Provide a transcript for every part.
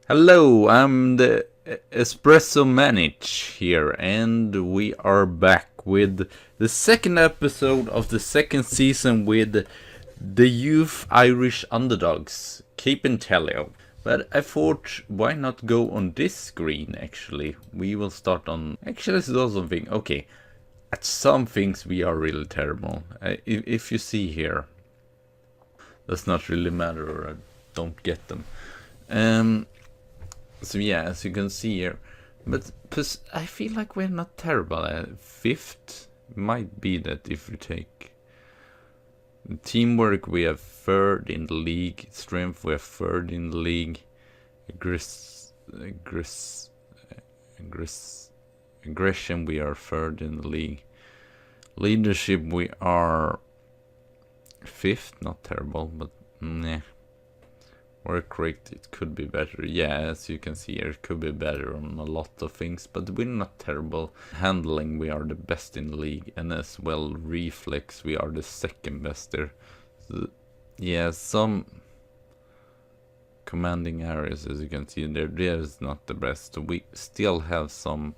Hello, I'm the Espresso Manage here, and we are back with the second episode of the second season with the youth Irish Underdogs, Cabinteely. But I thought, why not go on this screen actually? We will start on. Actually, let's do something. Okay, at some things we are really terrible. If you see here, does not really matter, or I don't get them. So yeah, as you can see here, but I feel like we're not terrible. Fifth might be that if we take teamwork, we have third in the league. Strength, we have third in the league. Aggression, we are third in the league. Leadership, we are fifth. Not terrible, but nah. Work rate, it could be better. Yeah, as you can see here, it could be better on a lot of things, but we're not terrible. Handling, we are the best in the league, and as well, reflex, we are the second best there. So, yeah, some commanding areas, as you can see, there's not the best. So we still have some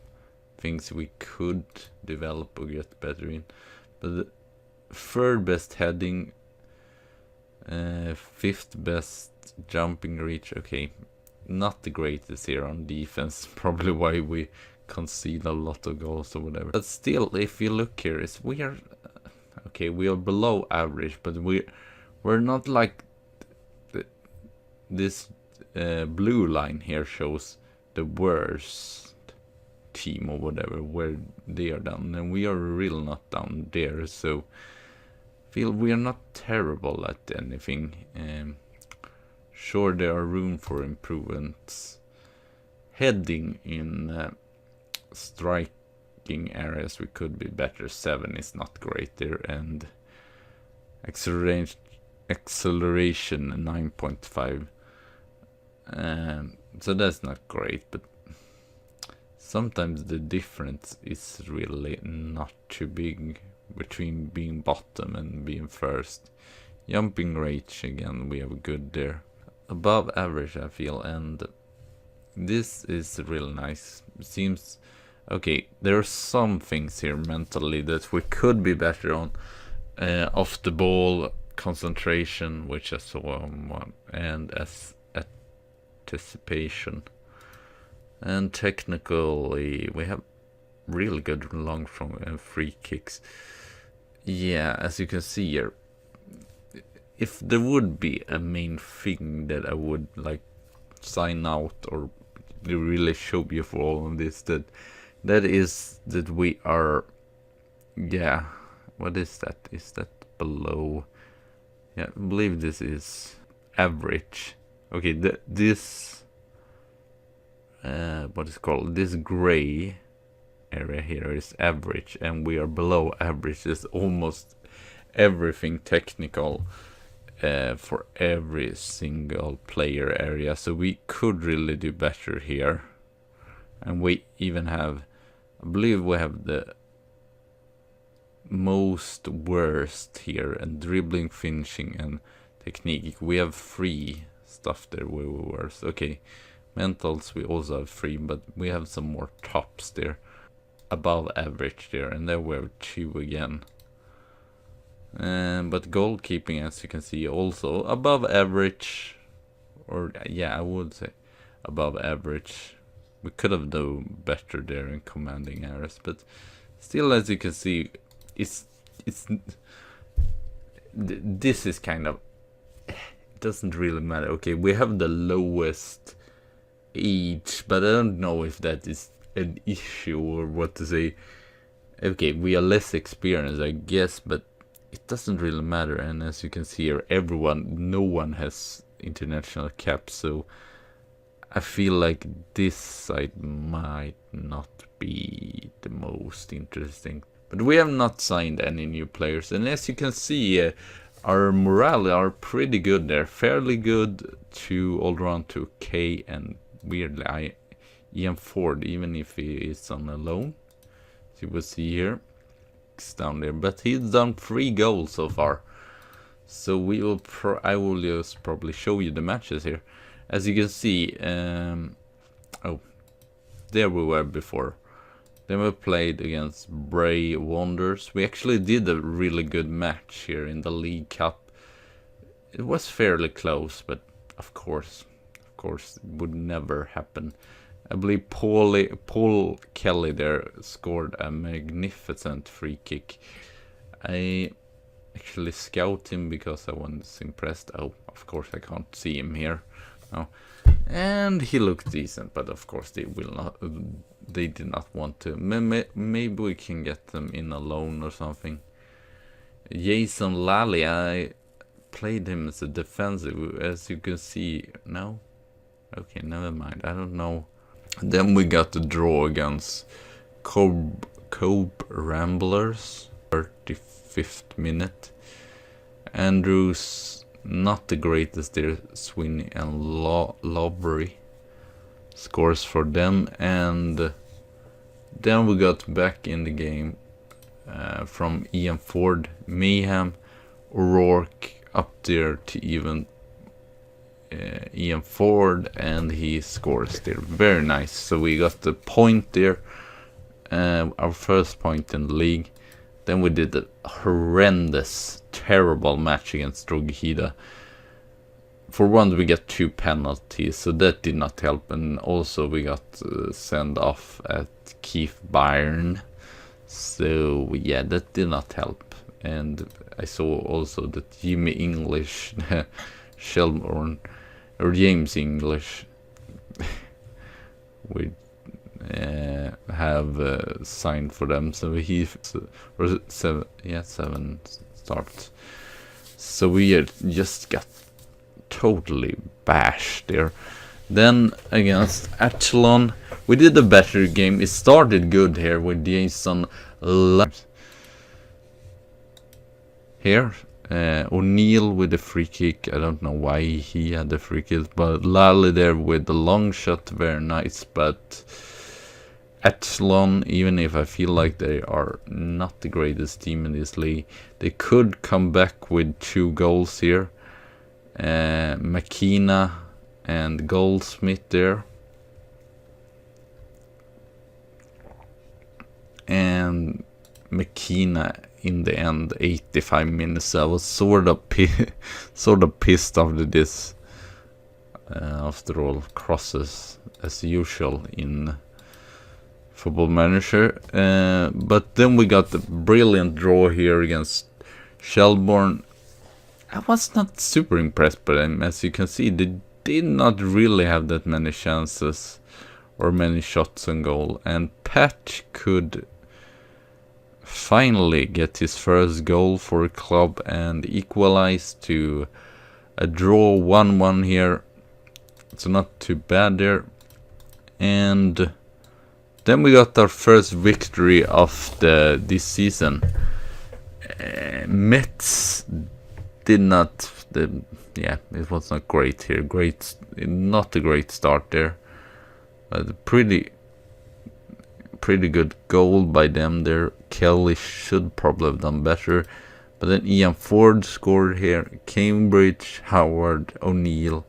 things we could develop or get better in. But the third best heading, fifth best jumping reach, okay, not the greatest here on defense, probably why we concede a lot of goals or whatever. But still, if you look here, we are okay, we are below average, but we're not like this blue line here shows the worst team or whatever, where they are down, and we are really not down there. So feel we are not terrible at anything. Sure, there are room for improvements. Heading in striking areas, we could be better. 7 is not great there, and acceleration 9.5. So that's not great, but sometimes the difference is really not too big between being bottom and being first. Jumping rate, again, we have good there. Above average, I feel, and this is really nice. Seems okay. There are some things here mentally that we could be better on. Off the ball concentration, which I saw on one, and as anticipation, and technically we have really good long from and free kicks. Yeah, as you can see here, if there would be a main thing that I would like sign out or really show you for all of this, that is that we are, yeah, what is that? Is that below? Yeah, I believe this is average. Okay, this what is called, this gray area here is average, and we are below average. Is almost everything technical. For every single player area, so we could really do better here. And we even have, I believe we have the most worst here, and dribbling, finishing, and technique. We have 3 stuff there where we worst. Okay, mentals we also have 3, but we have some more tops there, above average there, and there we have 2 again. But goalkeeping, as you can see, also above average, or yeah, I would say above average. We could have done better there in commanding areas, but still, as you can see, this is kind of, it doesn't really matter. Okay, we have the lowest age, but I don't know if that is an issue or what to say. Okay, we are less experienced, I guess, but it doesn't really matter. And as you can see here, no one has international caps, so I feel like this side might not be the most interesting. But we have not signed any new players, and as you can see, our morale are pretty good there, fairly good to all around to K, and weirdly Ian Ford, even if he is on a loan, as you will see here, down there, but he's done 3 goals so far. So I will just probably show you the matches here. As you can see, oh, there we were before. Then we played against Bray Wanderers. We actually did a really good match here in the League Cup. It was fairly close, but of course, it would never happen. I believe Paul Kelly there scored a magnificent free kick. I actually scout him because I was impressed. Oh, of course I can't see him here. No. And he looked decent, but of course they did not want to. Maybe we can get them in a loan or something. Jason Lally, I played him as a defensive, as you can see. No? Okay, never mind. I don't know. Then we got the draw against Cobb Ramblers, 35th minute. Andrews, not the greatest there. Sweeney and Lowry scores for them, and then we got back in the game from Ian Ford, Mayhem, O'Rourke up there to even Ian Ford, and he scores there. Very nice. So we got the point there, our first point in the league. Then we did a horrendous, terrible match against Drogheda. For one, we got 2 penalties, so that did not help. And also we got sent off at Keith Byrne. So yeah, that did not help. And I saw also that Jimmy English, Shelbourne, or James English, we have signed for them. So he, or 7 starts. So we just got totally bashed there. Then against Athlone, we did a better game. It started good here with Jason here. O'Neill with the free kick. I don't know why he had the free kick, but Lally there with the long shot, very nice. But Athlone, even if I feel like they are not the greatest team in this league, they could come back with 2 goals here. McKenna and Goldsmith there, and McKenna in the end 85 minutes. I was sort of pissed after this. After all, crosses as usual in Football Manager. But then we got the brilliant draw here against Shelbourne. I was not super impressed by them. As you can see, they did not really have that many chances or many shots on goal. And Pat could finally get his first goal for a club and equalize to a draw 1-1 here. So not too bad there. And then we got our first victory of this season. Mets did not, yeah, it was not great here. Not a great start there. But pretty good goal by them there. Kelly should probably have done better. But then Ian Ford scored here. Cambridge, Howard, O'Neill.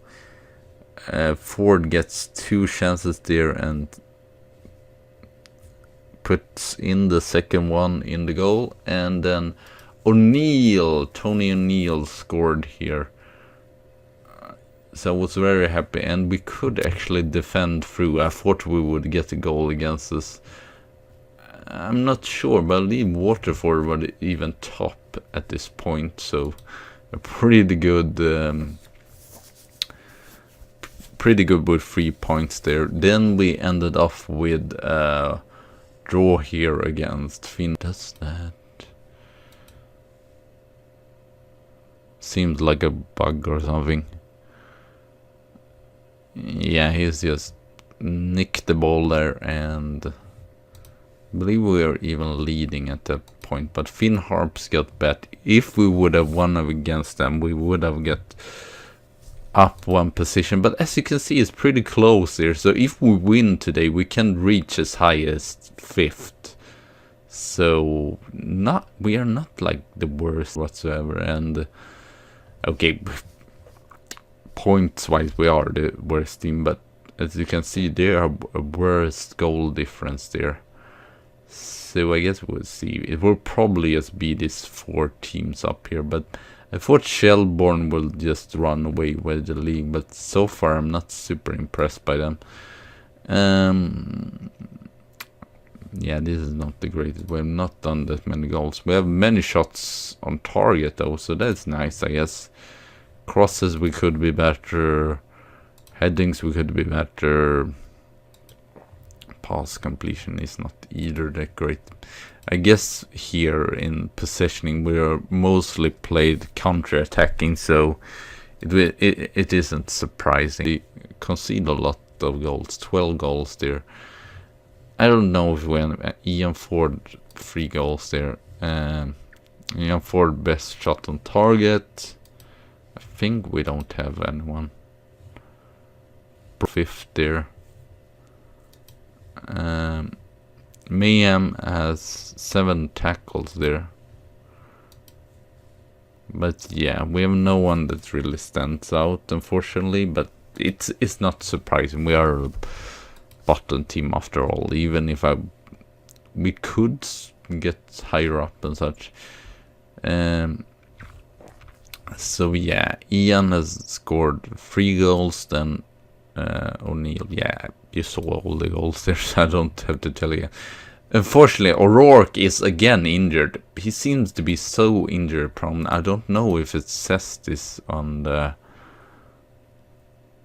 Ford gets 2 chances there and puts in the second one in the goal. And then Tony O'Neill scored here. So I was very happy, and we could actually defend through. I thought we would get a goal against us. I'm not sure, but I believe Waterford were even top at this point, so a pretty good with 3 points there. Then we ended off with a draw here against Finn. Does that seems like a bug or something? Yeah, he's just nicked the ball there, and I believe we were even leading at that point. But Finn Harps got bet. If we would have won against them, we would have got up 1 position. But as you can see, it's pretty close here. So if we win today, we can reach as high as 5th. So we are not like the worst whatsoever. And okay, points-wise, we are the worst team, but as you can see, there are a worst goal difference there. So I guess we'll see. It will probably just be these 4 teams up here, but I thought Shelbourne will just run away with the league, but so far I'm not super impressed by them. Yeah, this is not the greatest. We have not done that many goals. We have many shots on target though, so that's nice, I guess. Crosses we could be better. Headings we could be better. Pass completion is not either that great. I guess here in positioning we are mostly played counter-attacking, so it isn't surprising. We concede a lot of goals, 12 goals there. I don't know if we have Ian Ford 3 goals there. Ian Ford best shot on target. I think we don't have anyone. 5th there. Mayhem has 7 tackles there. But yeah, we have no one that really stands out, unfortunately. But it's not surprising. We are a bottom team after all. Even if we could get higher up and such. So yeah, Ian has scored 3 goals. Then O'Neill, yeah, you saw all the goals there, so I don't have to tell you. Unfortunately, O'Rourke is again injured. He seems to be so injury prone. I don't know if it says this on the...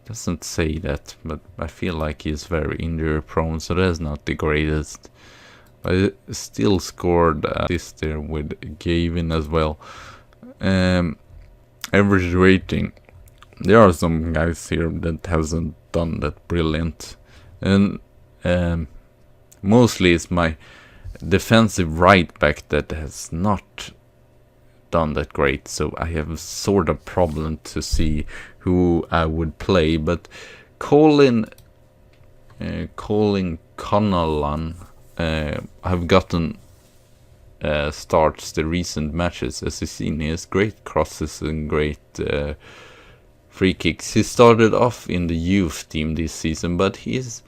Doesn't say that, but I feel like he's very injury prone, so that's not the greatest. But I still scored this there with Gavin as well. Average rating. There are some guys here that hasn't done that brilliant, and mostly it's my defensive right back that has not done that great, so I have a sort of problem to see who I would play. But Colin Connolan have gotten starts the recent matches. As you've seen, he has great crosses and great free kicks. He started off in the youth team this season, but he's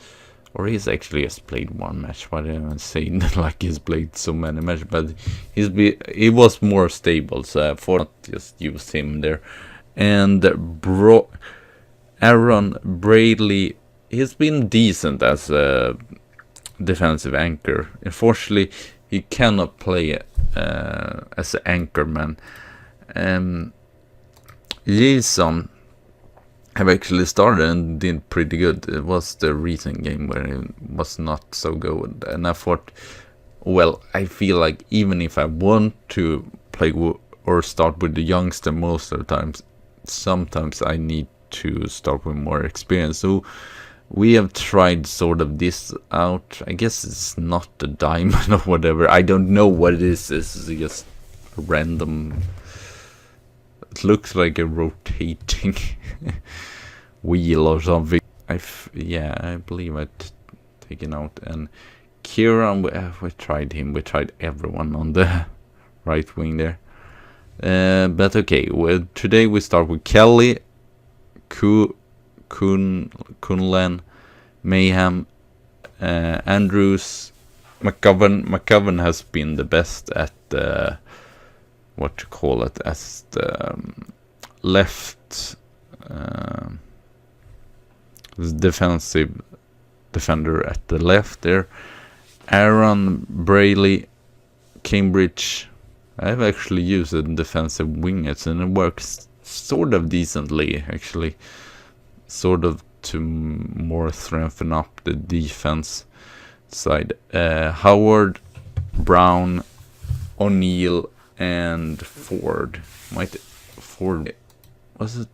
actually just played 1 match. Why am I saying that like he's played so many matches? But he was more stable, so I thought I'd just use him there. And Aaron Bradley, he's been decent as a defensive anchor. Unfortunately, he cannot play as an anchorman. Jason have actually started and did pretty good. It was the recent game where it was not so good, and I thought, well, I feel like even if I want to play or start with the youngster most of the times, sometimes I need to start with more experience. So we have tried sort of this out. I guess it's not a diamond or whatever. I don't know what it is. It's just a random. It looks like a rotating wheel or something. I believe I'd taken out. And Kieran, we tried him. We tried everyone on the right wing there. But okay, well, today we start with Kelly, Kunlen, Mayhem, Andrews, McGovern. McGovern has been the best at what to call it, as the left defensive defender at the left there. Aaron Brayley, Cambridge. I've actually used the defensive wingers and it works sort of decently, actually. Sort of to more strengthen up the defense side. Howard, Brown, O'Neill, and Ford. Ford was it?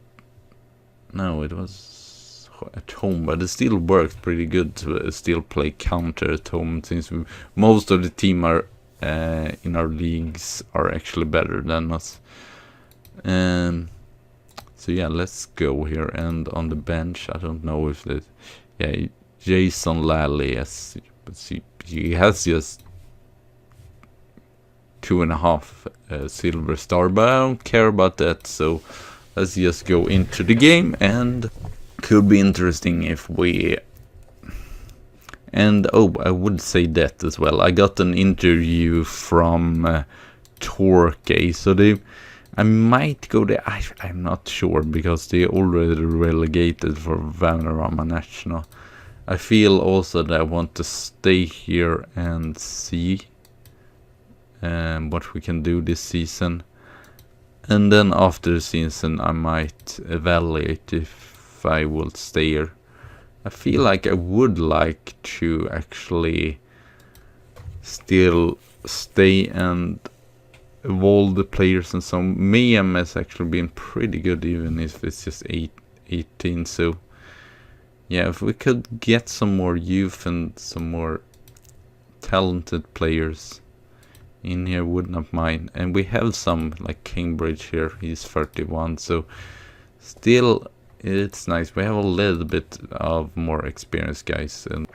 No, it was at home, but it still works pretty good to still play counter at home, since most of the team are in our leagues are actually better than us. So yeah, let's go here. And on the bench, I don't know if that. Yeah, Jason Lally, yes, but he has just 2.5 silver star, but I don't care about that. So let's just go into the game, and could be interesting if we... And oh, I would say that as well. I got an interview from Torquay, so I might go there. I'm not sure, because they already relegated for Vanarama National. I feel also that I want to stay here and see what we can do this season. And then after the season I might evaluate if I will stay here. I feel like I would like to actually still stay and evolve the players, and so Mayhem has actually been pretty good, even if it's just 18. So yeah, if we could get some more youth and some more talented players in here, would not mind. And we have some, like Cambridge here, he's 31, so still it's nice. We have a little bit of more experienced guys, and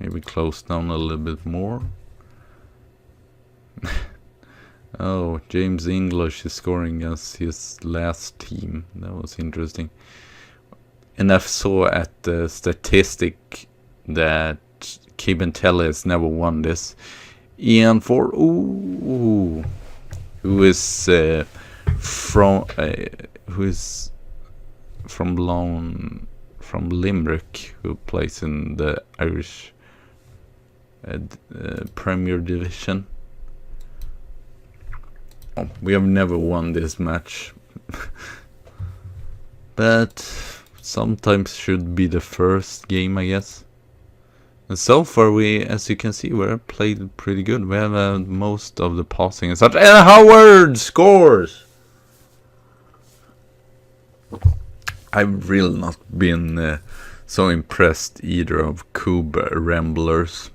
maybe close down a little bit more. Oh, James English is scoring against his last team. That was interesting. And I saw at the statistic that Cabinteely has never won this. Ian Ford, who is from Limerick, who plays in the Irish Premier Division. Oh, we have never won this match, but sometimes should be the first game, I guess. And so far, we, as you can see, we're played pretty good. We have most of the passing and such. And Howard scores! I've really not been so impressed either of Cube Ramblers.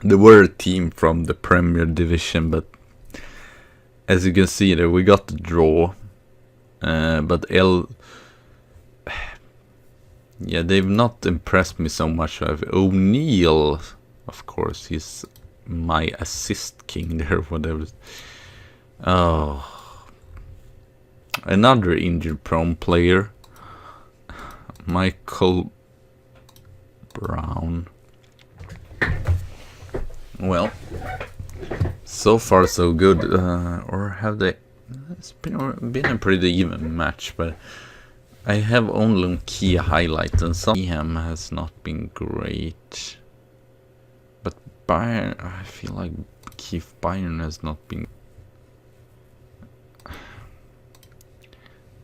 They were a team from the Premier Division, but as you can see there, we got the draw. But yeah, they've not impressed me so much. O'Neill, of course, he's my assist king there, whatever. Oh, another injured prone player, Michael Brown. Well, so far so good. Or have they? It's been a pretty even match, but I have only key highlights, and some Mayhem has not been great. But Bayern, I feel like Keith Bayern has not been.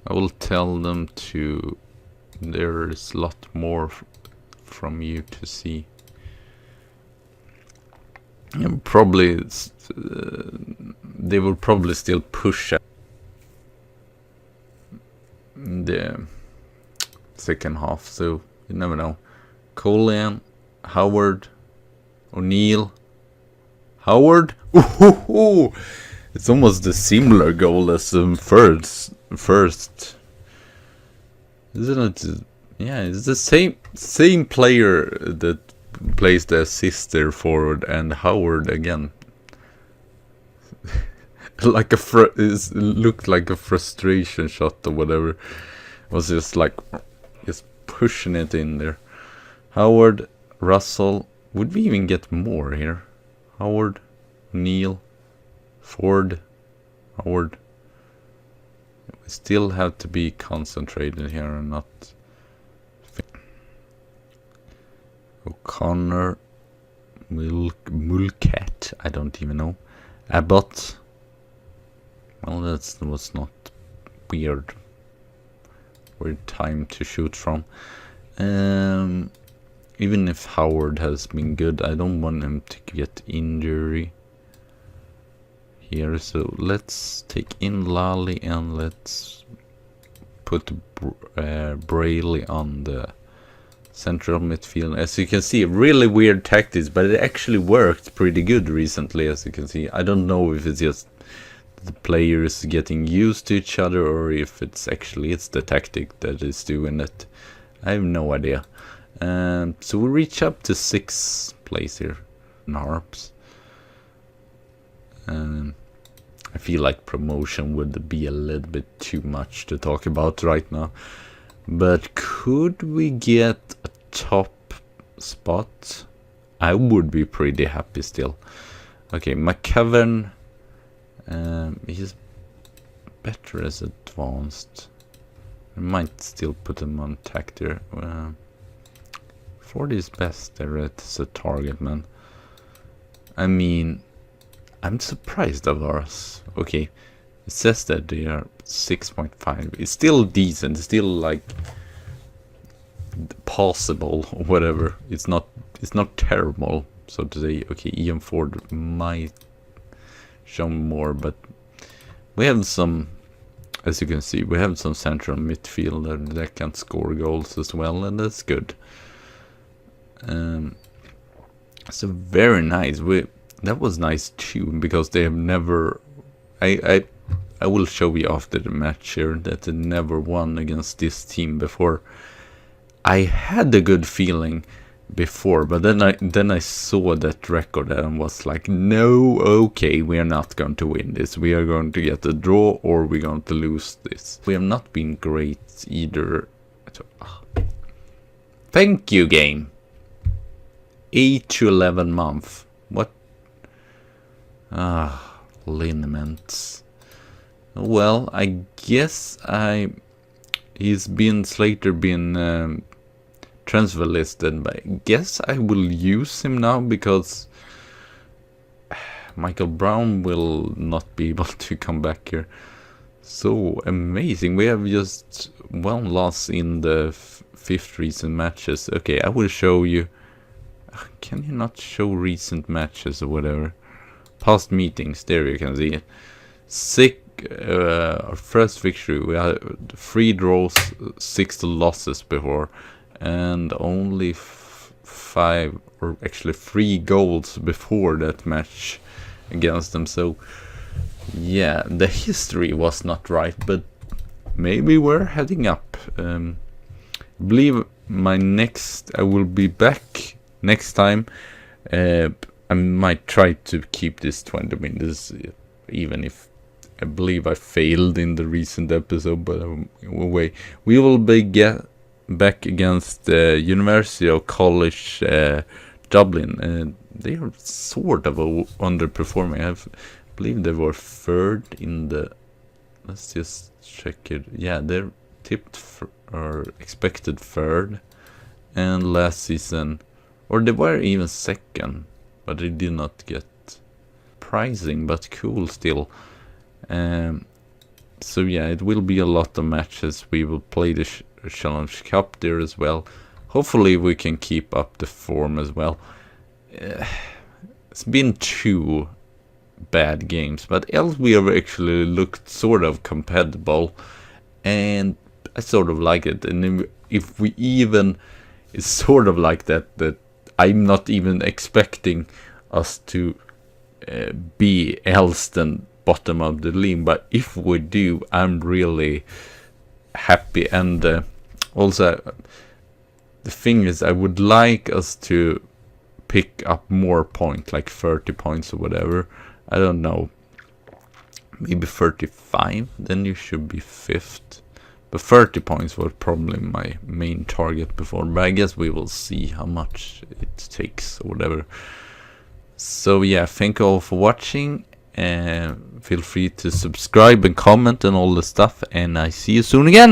I will tell them to. There is a lot more from you to see. And probably they will probably still push the second half, so you never know. Colin, Howard, O'Neill, Howard. Ooh, it's almost a similar goal as first, isn't it? Yeah, it's the same player that plays the assist there forward, and Howard again. Like it looked like a frustration shot or whatever. It was just like just pushing it in there. Howard, Russell. Would we even get more here? Howard, Neil, Ford, Howard. We still have to be concentrated here and not. O'Connor, Mulcat. I don't even know. Abbott. Well, that was not weird time to shoot from. Even if Howard has been good, I don't want him to get injury here. So let's take in Lally and let's put Brayley on the central midfield. As you can see, really weird tactics, but it actually worked pretty good recently, as you can see. I don't know if it's just the players getting used to each other or if it's the tactic that is doing it. I have no idea. So we reach up to 6th place here in Harps. I feel like promotion would be a little bit too much to talk about right now. But could we get a top spot? I would be pretty happy still. Okay, McCavan, he's better as advanced. I might still put him on tactical. 40 is best there as a target man. I mean, I'm surprised of ours. Okay, it says that they are 6.5. It's still decent. It's still like possible or whatever. It's not terrible, so to say. Okay, Ian Ford might show more, but we have some, as you can see, we have some central midfielder that can score goals as well, and that's good. So very nice. That was nice too, because they have never. I will show you after the match here that they never won against this team before. I had a good feeling before, but then I saw that record and was like, no, okay, we are not going to win this. We are going to get a draw or we're going to lose this. We have not been great either. Thank you, game. 8 to 11 month. What? Liniments. Well, I guess he's been Slater been transfer listed, but I guess I will use him now because Michael Brown will not be able to come back here. So amazing. We have just one loss in the 5th recent matches. Okay, I will show you. Can you not show recent matches or whatever? Past meetings, there you can see it. Our first victory, we had 3 draws, 6 losses before, and only 5 or actually 3 goals before that match against them. So yeah, the history was not right, but maybe we're heading up. I believe I will be back next time. I might try to keep this 20 minutes, even if I believe I failed in the recent episode, but anyway, we will be back against the University of College Dublin. They are sort of underperforming. I believe they were 3rd in the. Let's just check it. Yeah, they're tipped or expected 3rd, and last season, or they were even 2nd, but they did not get pricing. But cool still. So yeah, it will be a lot of matches. We will play the Challenge Cup there as well. Hopefully we can keep up the form as well. It's been 2 bad games, but else we have actually looked sort of compatible, and I sort of like it. And if we even, it's sort of like that I'm not even expecting us to be else than bottom of the league, but if we do, I'm really happy. And also the thing is, I would like us to pick up more points, like 30 points or whatever. I don't know, maybe 35, then you should be 5th. But 30 points was probably my main target before, but I guess we will see how much it takes or whatever. So yeah, thank you all for watching. Feel free to subscribe and comment and all the stuff, and I see you soon again.